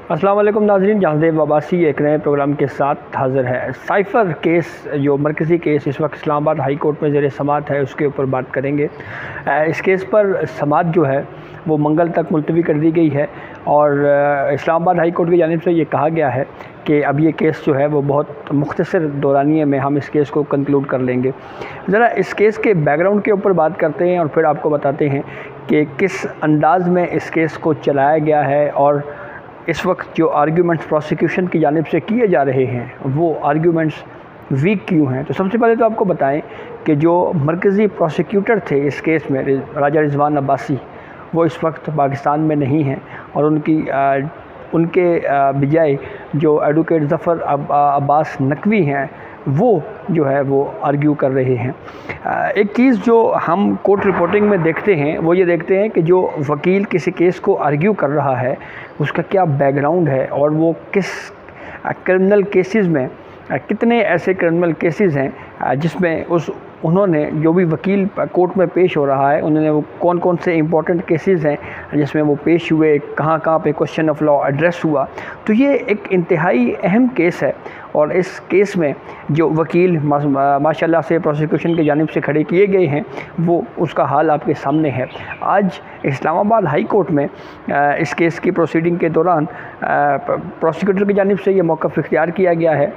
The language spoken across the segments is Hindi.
अस्सलाम वालेकुम नाज़रीन, जहांदेव अब्बासी एक नए प्रोग्राम के साथ हाज़िर है। साइफ़र केस जो मरकज़ी केस इस वक्त इस्लामाबाद हाई कोर्ट में ज़ेर समाअत है, उसके ऊपर बात करेंगे। इस केस पर समाअत जो है वो मंगल तक मुलतवी कर दी गई है और इस्लामाबाद हाई कोर्ट की जानिब से ये कहा गया है कि अब ये केस जो है वो बहुत मुख्तसर दौरानिए में हम इस केस को कंक्लूड कर लेंगे। ज़रा इस केस के बैकग्राउंड के ऊपर बात करते हैं और फिर आपको बताते हैं कि किस अंदाज़ में इस केस को चलाया गया है और इस वक्त जो आर्ग्यूमेंट्स प्रोसिक्यूशन की जानिब से किए जा रहे हैं वो आर्ग्यूमेंट्स वीक क्यों हैं। तो सबसे पहले तो आपको बताएं कि जो मरकज़ी प्रोसिक्यूटर थे इस केस में राजा रिजवान अब्बासी, वो इस वक्त पाकिस्तान में नहीं हैं और उनके बजाय जो एडवोकेट ज़फ़र अब्बास नकवी हैं वो जो है वो आर्ग्यू कर रहे हैं। एक चीज़ जो हम कोर्ट रिपोर्टिंग में देखते हैं वो ये देखते हैं कि जो वकील किसी केस को आर्ग्यू कर रहा है उसका क्या बैकग्राउंड है और वो किस क्रिमिनल केसेस में कितने ऐसे क्रिमिनल केसेस हैं जिसमें उन्होंने जो भी वकील कोर्ट में पेश हो रहा है उन्होंने वो कौन कौन से इम्पोर्टेंट केसेस हैं जिसमें वो पेश हुए, कहाँ कहाँ पे क्वेश्चन ऑफ लॉ एड्रेस हुआ। तो ये एक इंतहाई अहम केस है और इस केस में जो वकील माशाल्लाह से प्रोसिक्यूशन की जानिब से खड़े किए गए हैं वो उसका हाल आपके सामने है। आज इस्लामाबाद हाई कोर्ट में इस केस की प्रोसीडिंग के दौरान प्रोसिक्यूटर की जानिब से ये मौक़िफ़ इख्तियार किया गया है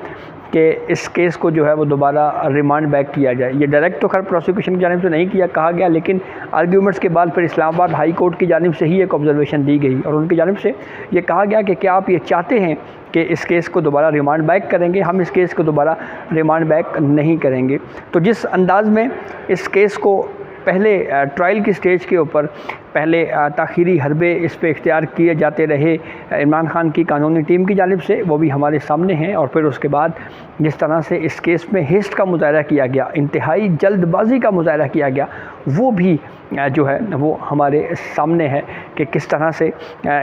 कि इस केस को जो है वो दोबारा रिमांड बैक किया जाए। ये डायरेक्ट तो खैर प्रोसिक्यूशन की जानिब से नहीं कहा गया, लेकिन आर्ग्यूमेंट्स के बाद फिर इस्लामाबाद हाई कोर्ट की जानिब से ही एक ऑब्जर्वेशन दी गई और उनकी जानिब से ये कहा गया कि क्या आप ये चाहते हैं कि इस केस को दोबारा रिमांड बैक करेंगे। हम इस केस को दोबारा रिमांड बैक नहीं करेंगे। तो जिस अंदाज़ में इस केस को पहले ट्रायल की स्टेज के ऊपर पहले ताख़ीरी हरबे इस पे इख्तियार किए जाते रहे इमरान खान की कानूनी टीम की जानिब से, वो भी हमारे सामने हैं। और फिर उसके बाद जिस तरह से इस केस में हेस्ट का मुज़ाहरा किया गया, इंतहाई जल्दबाजी का मुज़ाहरा किया गया, वो भी जो है वो हमारे सामने है कि किस तरह से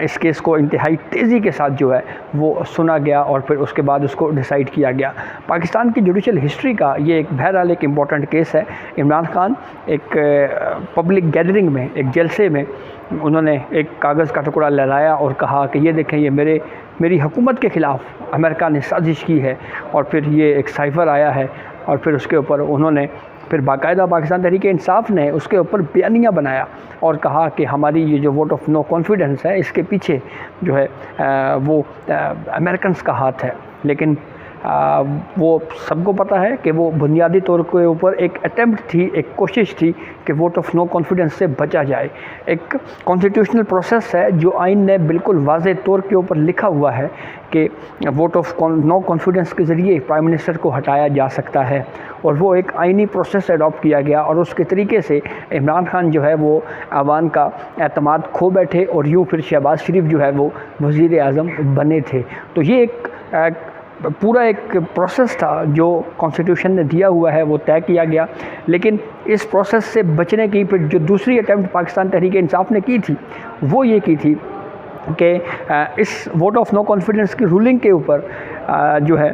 इस केस को इंतहाई तेज़ी के साथ जो है वो सुना गया और फिर उसके बाद उसको डिसाइड किया गया। पाकिस्तान की जुडिशल हिस्ट्री का ये एक बहरहाल एक इम्पॉर्टेंट केस है। इमरान खान एक पब्लिक गैदरिंग में, एक जलसे में उन्होंने एक कागज़ का टुकड़ा लहराया और कहा कि ये देखें, ये मेरी हुकूमत के ख़िलाफ़ अमेरिका ने साजिश की है। और फिर ये एक साइफ़र आया है और फिर उसके ऊपर उन्होंने फिर बाकायदा पाकिस्तान तहरीक-ए-इंसाफ़ ने उसके ऊपर बयानिया बनाया और कहा कि हमारी ये जो वोट ऑफ नो कॉन्फिडेंस है इसके पीछे जो है वो अमेरिकन्स का हाथ है। लेकिन वो सबको पता है कि वो बुनियादी तौर के ऊपर एक अटेम्प्ट थी, एक कोशिश थी कि वोट ऑफ नो कॉन्फिडेंस से बचा जाए। एक कॉन्स्टिट्यूशनल प्रोसेस है जो आइन ने बिल्कुल वाज़े तौर के ऊपर लिखा हुआ है कि वोट ऑफ नो कॉन्फिडेंस के ज़रिए प्राइम मिनिस्टर को हटाया जा सकता है और वो एक आइनी प्रोसेस अडॉप्ट किया गया और उसके तरीके से इमरान खान जो है वो आवाम का एतमाद खो बैठे और यूँ फिर शहबाज शरीफ जो है वो वज़ीर आज़म बने थे। तो ये एक पूरा एक प्रोसेस था जो कॉन्स्टिट्यूशन ने दिया हुआ है, वो तय किया गया। लेकिन इस प्रोसेस से बचने की फिर जो दूसरी अटैम्प्ट पाकिस्तान तहरीक-ए-इंसाफ़ ने की थी वो ये की थी कि इस वोट ऑफ नो कॉन्फिडेंस की रूलिंग के ऊपर जो है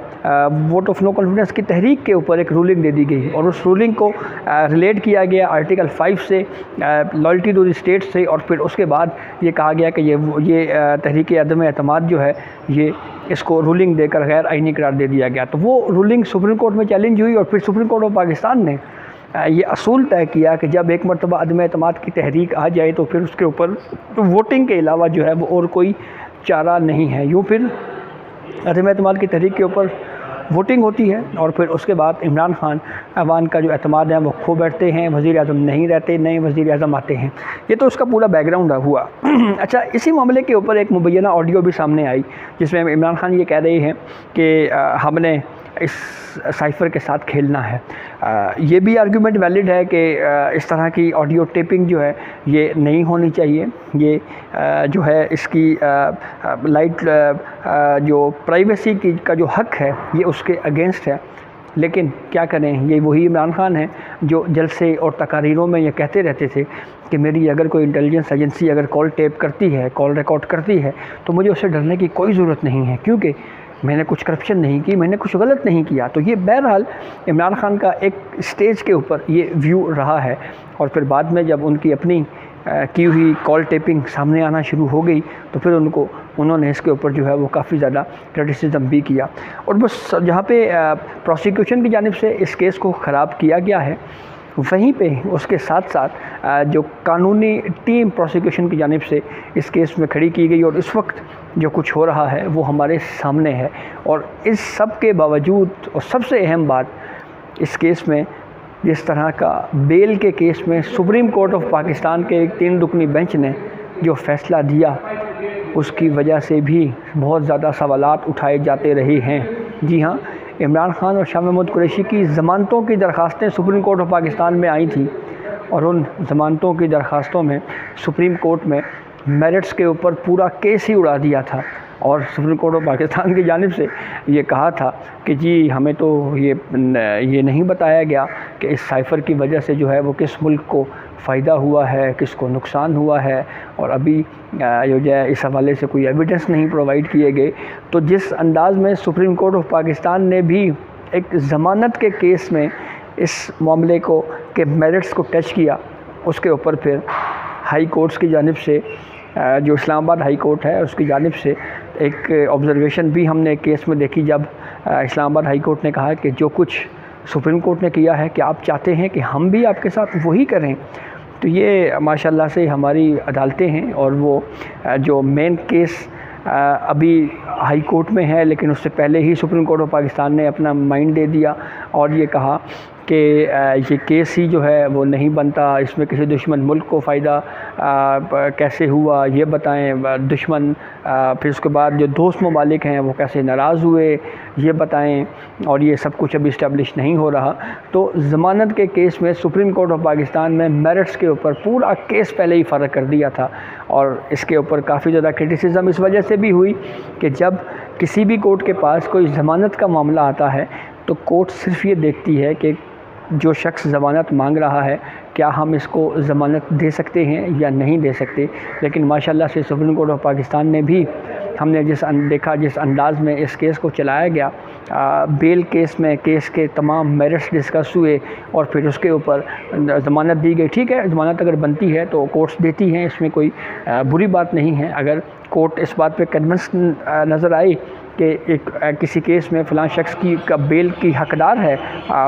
वोट ऑफ नो कॉन्फिडेंस की तहरीक के ऊपर एक रूलिंग दे दी गई और उस रूलिंग को रिलेट किया गया आर्टिकल 5 से, लॉयल्टी टू द स्टेट से। और फिर उसके बाद ये कहा गया कि ये तहरीक अदम एतमाद जो है ये इसको रूलिंग देकर गैर आइनी करार दे दिया गया। तो वो रूलिंग सुप्रीम कोर्ट में चैलेंज हुई और फिर सुप्रीम कोर्ट ऑफ पाकिस्तान ने ये असूल तय किया कि जब एक मरतबा अदम एतमाद की तहरीक आ जाए तो फिर उसके ऊपर तो वोटिंग के अलावा जो है वो और कोई चारा नहीं है। यूँ फिर अदम एतमाद की तहरीक के ऊपर वोटिंग होती है और फिर उसके बाद इमरान खान अवान का जो एतमाद है वो खो बैठते हैं, वज़ीर आज़म नहीं रहते, नए वज़ीर आज़म आते हैं। ये तो उसका पूरा बैकग्राउंड हुआ। अच्छा, इसी मामले के ऊपर एक मुबैना ऑडियो भी सामने आई जिसमें इमरान खान ये कह रहे हैं कि हमने इस साइफ़र के साथ खेलना है। ये भी आर्गूमेंट वैलिड है कि इस तरह की ऑडियो टेपिंग जो है ये नहीं होनी चाहिए। ये जो है इसकी लाइट जो प्राइवेसी की का जो हक़ है ये उसके अगेंस्ट है। लेकिन क्या करें, ये वही इमरान खान हैं जो जलसे और तकारीरों में ये कहते रहते थे कि मेरी अगर कोई इंटेलिजेंस एजेंसी अगर कॉल टेप करती है, कॉल रिकॉर्ड करती है तो मुझे उससे डरने की कोई ज़रूरत नहीं है क्योंकि मैंने कुछ करप्शन नहीं की, मैंने कुछ गलत नहीं किया। तो ये बहरहाल इमरान खान का एक स्टेज के ऊपर ये व्यू रहा है और फिर बाद में जब उनकी अपनी की हुई कॉल टेपिंग सामने आना शुरू हो गई तो फिर उन्होंने इसके ऊपर जो है वो काफ़ी ज़्यादा क्रिटिसिज्म भी किया। और बस जहाँ पे प्रोसिक्यूशन की जानिब से इस केस को ख़राब किया गया है, वहीं पे उसके साथ साथ जो कानूनी टीम प्रोसिक्यूशन की जानिब से इस केस में खड़ी की गई और इस वक्त जो कुछ हो रहा है वो हमारे सामने है। और इस सब के बावजूद और सबसे अहम बात, इस केस में जिस तरह का बेल के केस में सुप्रीम कोर्ट ऑफ पाकिस्तान के एक 3 रुकनी बेंच ने जो फ़ैसला दिया, उसकी वजह से भी बहुत ज़्यादा सवालात उठाए जाते रहे हैं। जी हाँ, इमरान खान और शाह महमूद कुरैशी की ज़मानतों की दरख्वास्तें सुप्रीम कोर्ट ऑफ पाकिस्तान में आई थी और उन ज़मानतों की दरख्वास्तों में सुप्रीम कोर्ट में मेरिट्स के ऊपर पूरा केस ही उड़ा दिया था और सुप्रीम कोर्ट ऑफ पाकिस्तान की जानिब से ये कहा था कि जी हमें तो ये नहीं बताया गया कि इस साइफ़र की वजह से जो है वो किस मुल्क को फ़ायदा हुआ है, किसको नुकसान हुआ है, और अभी जो है इस हवाले से कोई एविडेंस नहीं प्रोवाइड किए गए। तो जिस अंदाज़ में सुप्रीम कोर्ट ऑफ पाकिस्तान ने भी एक ज़मानत के केस में इस मामले को के मेरिट्स को टच किया, उसके ऊपर फिर हाई कोर्ट्स की जानिब से जो इस्लामाबाद हाई कोर्ट है उसकी जानिब से एक ऑब्ज़र्वेशन भी हमने केस में देखी, जब इस्लामाबाद हाई कोर्ट ने कहा कि जो कुछ सुप्रीम कोर्ट ने किया है कि आप चाहते हैं कि हम भी आपके साथ वही करें। तो ये माशाल्लाह से हमारी अदालतें हैं और वो जो मेन केस अभी हाई कोर्ट में है, लेकिन उससे पहले ही सुप्रीम कोर्ट ऑफ पाकिस्तान ने अपना माइंड दे दिया और ये कहा कि ये केस ही जो है वो नहीं बनता, इसमें किसी दुश्मन मुल्क को फ़ायदा कैसे हुआ ये बताएं, दुश्मन फिर उसके बाद जो दोस्त ममालिक हैं वो कैसे नाराज़ हुए ये बताएं, और ये सब कुछ अभी इस्टेब्लिश नहीं हो रहा। तो ज़मानत के केस में सुप्रीम कोर्ट ऑफ पाकिस्तान में मेरिट्स के ऊपर पूरा केस पहले ही फ़र्क कर दिया था और इसके ऊपर काफ़ी ज़्यादा क्रिटिसिज्म इस वजह से भी हुई कि जब किसी भी कोर्ट के पास कोई ज़मानत का मामला आता है तो कोर्ट सिर्फ ये देखती है कि जो शख्स ज़मानत मांग रहा है क्या हम इसको ज़मानत दे सकते हैं या नहीं दे सकते। लेकिन माशाल्लाह से सुप्रीम कोर्ट ऑफ पाकिस्तान ने भी, हमने जिस अंदाज़ में इस केस को चलाया गया, बेल केस में केस के तमाम मेरिट्स डिस्कस हुए और फिर उसके ऊपर ज़मानत दी गई। ठीक है, ज़मानत अगर बनती है तो कोर्ट्स देती हैं, इसमें कोई बुरी बात नहीं है। अगर कोर्ट इस बात पे कन्विंस नज़र आई कि किसी केस में फ़लाँ शख्स का बेल की हकदार है,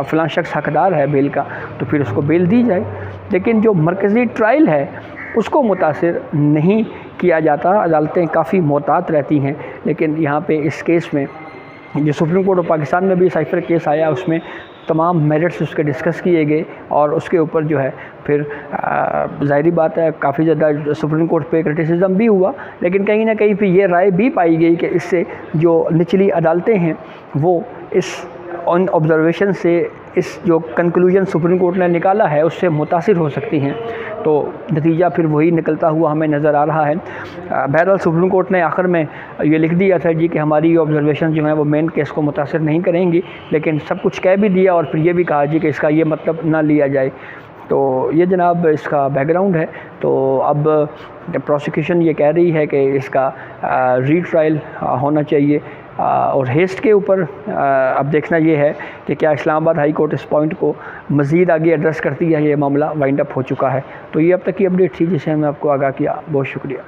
फ़लाँ शख्स हकदार है बेल का, तो फिर उसको बेल दी जाए। लेकिन जो मरकज़ी ट्रायल है उसको मुतासिर नहीं किया जाता, अदालतें काफ़ी मोहतात रहती हैं। लेकिन यहाँ पे इस केस में जो सुप्रीम कोर्ट ऑफ पाकिस्तान में भी साइफ़र केस आया, उसमें तमाम मेरिट्स उसके डिस्कस किए गए और उसके ऊपर जो है फिर ज़ाहिरी बात है काफ़ी ज़्यादा सुप्रीम कोर्ट पे क्रिटिसिज्म भी हुआ, लेकिन कहीं ना कहीं पे ये राय भी पाई गई कि इससे जो निचली अदालतें हैं वो इस ऑन ऑब्ज़र्वेशन से इस जो कंक्लूजन सुप्रीम कोर्ट ने निकाला है उससे मुतासिर हो सकती हैं। तो नतीजा फिर वही निकलता हुआ हमें नज़र आ रहा है। बहरहाल सुप्रीम कोर्ट ने आखिर में ये लिख दिया था जी कि हमारी ऑब्ज़र्वेशन जो है वो मेन केस को मुतासिर नहीं करेंगी, लेकिन सब कुछ कह भी दिया और फिर ये भी कहा जी कि इसका ये मतलब ना लिया जाए। तो ये जनाब इसका बैकग्राउंड है। तो अब प्रोसिक्यूशन ये कह रही है कि इसका रीट्रायल होना चाहिए और हेस्ट के ऊपर अब देखना ये है कि क्या इस्लामाबाद हाई कोर्ट इस पॉइंट को मज़ीद आगे एड्रेस करती है, ये मामला वाइंड अप हो चुका है। तो ये अब तक की अपडेट थी जिसे हमने आपको आगाह किया। बहुत शुक्रिया।